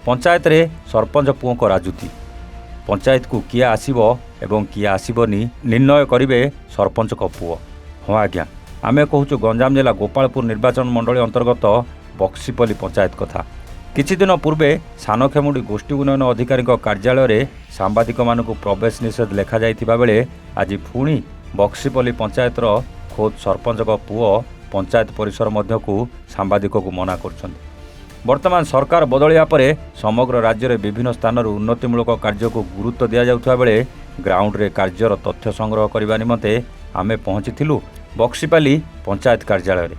पंचायत रे सरपंच पुओं को राजुती पंचायत को किए आसीबो एवं किए आसीबोनी निर्णय करिवे सरपंच को पुओ। हाँ आज्ञा आमे कहूँ गंजाम जिला गोपालपुर निर्वाचन मंडली अंतर्गत बक्सीपल्ली पंचायत कथा। किछि दिन पूर्वे सानखेमुंडी गोष्ठी उन्नयन अधिकारी कार्यालय रे सांबादिक मानकु प्रवेश निषेध लेखा जाइथिबा बेले आज पुणी बक्सीपल्ली पंचायतर खोद सरपंच पुओ पंचायत परिसर मध्यकु सांबादिक को मना करछन्ति। वर्तमान सरकार बदलिया परे समग्र राज्य में विभिन्न स्थान उन्नतिमूलक कार्य को गुरुत्व दिया जाउथबा बेले ग्राउंड रे कार्यर तथ्य संग्रह करने निमंते आमे पहुंचीथिलु बक्सीपल्ली पंचायत कार्यालय रे।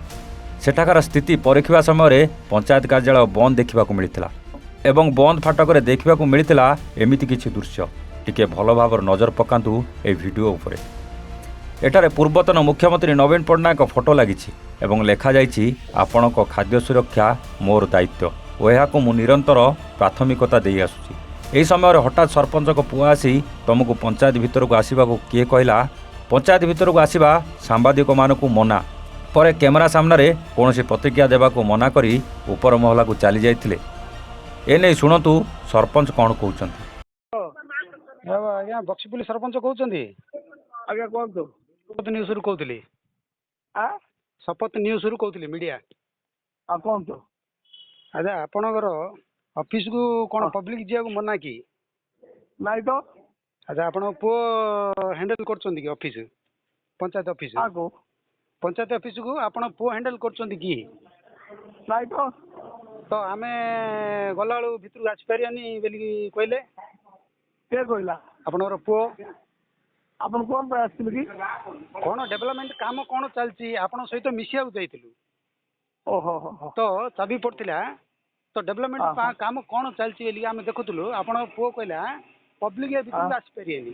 सेठाकार स्थिति परीखिबा समय पंचायत कार्यालय बंद देखा मिलता एवं बंद फाटक रे देखा मिलता एमिति किछि दृश्य। टिके भल भाव नजर पकांतु ए वीडियो उपरे। एठारे पूर्वतन मुख्यमंत्री नवीन पट्टनायक फोटो लागिछि एवं लेखा जाइछि आपणक खाद्य सुरक्षा मोर दायित्व और यहां मु निरंतर प्राथमिकता देई आसुछि। एही समय हठात सरपंच को पुआ आसी तुमको पंचायत भीतर को आसीबा को किए कहला पंचायत भीतर को आसीबा सांबादिक मानकु मना पर कैमरा सामने कौन प्रतिक्रिया देवा को मना करी ऊपर महला को चली जाइथिले। एने शुणतु सरपंच कौन कहउछन्ति। आज्ञा बक्सीपल्ली सरपंच कहउछन्ति। आज्ञा कहतु शपथ न्यूज रु कहउतली। शपथ न्यूज रु कहउतली मीडिया। कहतु आजा आपणकर ऑफिस को कौन पब्लिक जिया को मना की नाई तो अच्छा आपण पो हैंडल करछन्ति कि office panchayat office panchayat office को आपण पो हैंडल करछन्ति कि नाई तो आमे गलाळू भितर आसी परियानी बेली कहले के कहला आपणकर पो आपण कोन पे आसिल कि कौन डेवलपमेंट काम कौन चलची आपण सहित मिसिया जाइथिलु। ओहो हो तो चाबी पड़थिला तो डेवलपमेंट काम कौन चलची बेली आमे देखुतलु आपण पो कहला पब्लिक ए भितर आसी परियानी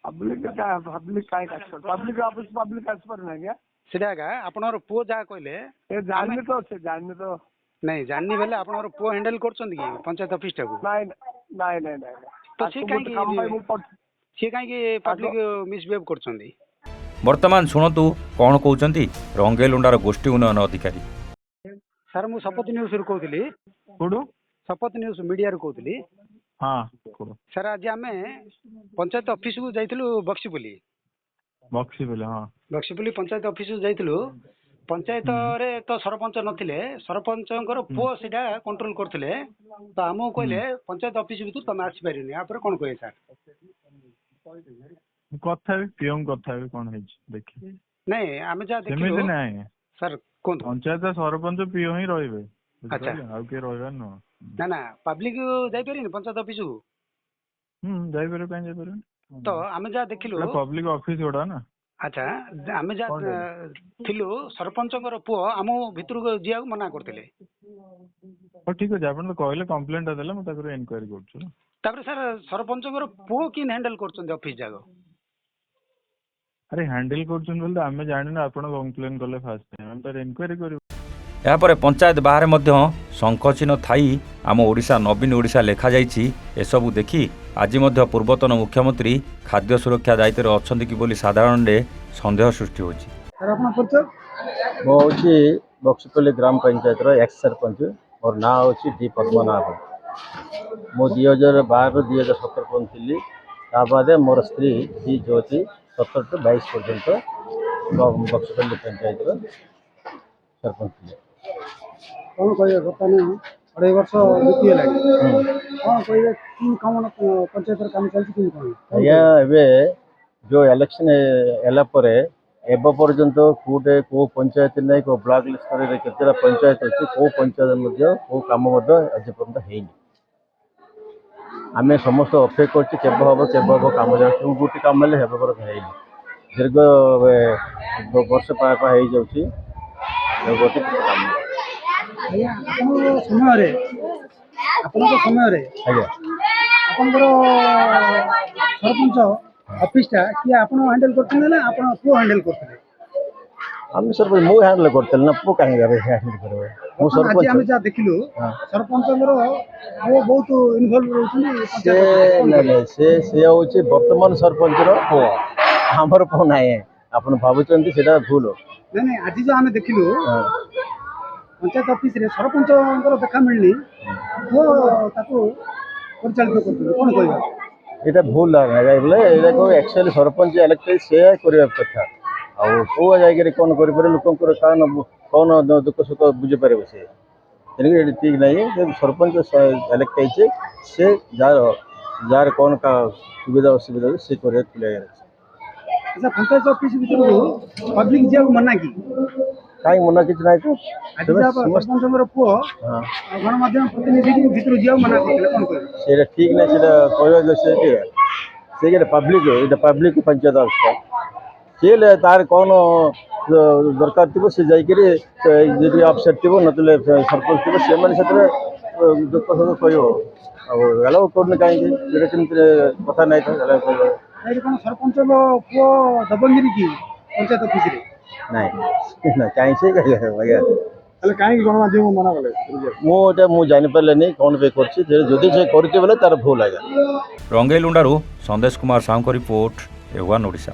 पब्लिक ऑफिस पब्लिक आसी पर ना सेटा का आपणर पो जा कहले ए जाननी तो नहीं जाननी बेले आपणर पो हैंडल करछन्ति कि पंचायत ऑफिस टाको नहीं तो से काई पब्लिक मिसबिहेव करछन्ति। वर्तमान शुणतु कौन कहउछन्ति रंगेलुंडार गोष्ठी उन्नयन अधिकारी। सर मु शपथ न्यूज रु कहउतली शपथ न्यूज मीडिया रु कहउतली। हाँ सर आज आमे पंचायत ऑफिस को जाइथिलु बक्सीपल्ली हाँ बक्सीपल्ली पंचायत ऑफिस को जाइथिलु। पंचायत रे तो सरपंच नथिले सरपंचकर पो सेटा कंट्रोल करथिले तो हमो कहले पंचायत ऑफिस भीतर तमे आसी परिनी या पर कोन कहै सर कथा भी पियम कथा भी कौन है देखी नहीं आमे जा देखिलु सेमिति नहीं सर कोन पंचायत सरपंच पियो ही रहिबे अच्छा आउ के रहबे न ना ना पब्लिक जाई परिनी पंचायत ऑफिस को जाई पारे काई जाई पारे तो आमे जा देखिलु पब्लिक ऑफिस गोडा ना अच्छा आमे जा थिलु सरपंचकर पुओ आमो भितर को जिया मना करथिले। ठीक है आपण तो कहले कंप्लेंट देले म ताकरो इंक्वायरी करछु तापर सर सरपंचकर पुओ किन हैंडल करछन ऑफिस जागो अरे हैंडल करछन बोल आमे जानि ना आपण कंप्लेन करले फास्ट हम तार इंक्वायरी करू। यापर पंचायत बाहर मध्य शंखचिन्ह थाई आम ओडिशा नवीन ओडिशा लेखा जाइछि। एसबू देखि आज मध्य पूर्वतन मुख्यमंत्री खाद्य सुरक्षा दायित्व अछन्ति कि बोली साधारण सन्देह सृष्टि होछि। सर आपन परिचय मो होछि बक्सीपल्ली ग्राम पंचायत रो एक्स सरपंच और ना होछि डी पद्मनाभ। मो 2012 ରୁ 2017 पर्यंत थिली ता बादे मोर स्त्री डी ज्योति 17 टू 22 पर्यंत बक्सीपल्ली पंचायत रो सरपंच थिले। कौन कहिए बर्तमान 2.5 वर्ष बीती लागी कौन कहिए कि काम पंचायत काम चलछि कि कोन या एबे जो इलेक्शन एला परे एबो पर्यंत कोटे को पंचायत नै को ब्लॉक स्तर रे केतेरा पंचायत अछि को पंचायत मध्ये को काम मध्ये आज पर्यंत हेइनी। आमे समस्त अपेक्षा करछि केबो हबो काम जाउ गुटी काम ले हेबो पर हेइनी दीर्घ वर्ष पाए हेइ जाउछि गोटी काम आया अपन समय रे आज्ञा आपनकर सरपंच ऑफिस टा कि आपण हैंडल करथले ना आपण को हैंडल करथले हम सर मु हैंडल करथल ना पो काहे रे हैंडल करबे मु सरपंच आज हम जा देखिलु सरपंचकर वो बहुत इन्वॉल्व रहउछन से होछि वर्तमान सरपंच रो पो हमर पो नाही आपण भाबुचंती सेटा भूल नहीं आज जो आम देखिलु पंचायत ऑफिस रे सरपंच देखा मिलनी ପୁଅ ତାକୁ ପରିଚାଳିତ କରୁଥିଲେ କ'ଣ କହିବା? এটা ভুল ধারণা যাই বলে এটাকে একচুয়ালি ସରପଞ୍ଚ ଇଲେକ୍ଟ ସେୟା କରିବା କଥା ଆଉ କେଉଁ ଜାଗାରେ କ'ଣ କରିପାରିବ ଲୋକଙ୍କର କ'ଣ ଦୁଃଖ ସୁଖ ବୁଝିପାରିବ ସେ ତେଣୁକରି ଏଠି ଠିକ୍ ନାହିଁ ଯେ ସରପଞ୍ଚ ଇଲେକ୍ଟ ହେଇছে ସେ ଯାହାର କ'ଣ ସୁବିଧା ଅସୁବିଧା ଅଛି ସେ କରିବା ପିଲାରେ ଆଚ୍ଛା ପଞ୍ଚାୟତ ଅଫିସ ଭିତରକୁ ପବ୍ଲିକ ଯିବାକୁ ମନା କି? କାହିଁକି ମନା କିଛି ନାହିଁ ତ ଆଜି ଯାହା ସରପଞ୍ଚଙ୍କର ପୁଅ ହଁ ଗଣମାଧ୍ୟମ ପ୍ରତିନିଧିକୁ ଭିତରୁ ଯିବାକୁ ମନା କରିଥିଲେ କ'ଣ କହିବେ? ସେଇଟା ଠିକ୍ ନାହିଁ ସେଇଟା କହିବା ସେଇଟା ପବ୍ଲିକ ପଞ୍ଚାୟତ ଅଫିସଟା ସିଏ ତାର କ'ଣ ଦରକାର ଥିବ ସେ ଯାଇକରି ଯଦି ଅଫିସର ଥିବ ନଥିଲେ ସରପଞ୍ଚ ଥିବ ସେମାନେ ସେଥିରେ ଦୁଃଖ ସୁଖ କହିବ ଆଉ ଆଲାଉ କରୁନି କାହିଁକି ସେଇଟା କେମିତି କଥା ନାହିଁ ତ ଆଲାଉ କରିବ ଏଇଠି କ'ଣ ସରପଞ୍ଚଙ୍କ ପୁଅ ଦବଙ୍ଗିରି କି ପଞ୍ଚାୟତ ଅଫିସରେ? ନାଇଁ କାହିଁକି ସେ ଆଜ୍ଞା ତାହେଲେ କାହିଁକି ଗଣମାଧ୍ୟମ ମନା କଲେ? ମୁଁ ଜାଣିପାରିଲିନି କ'ଣ ପାଇଁ କରୁଛି ଯଦି ସେ କରୁଛି ବୋଲେ ତାର ଭୁଲ ଆଜ୍ଞା। ରଙ୍ଗେଇଲୁଣ୍ଡାରୁ ସନ୍ଦେଶ କୁମାର ସାହୁଙ୍କ ରିପୋର୍ଟ A1 ଓଡ଼ିଶା।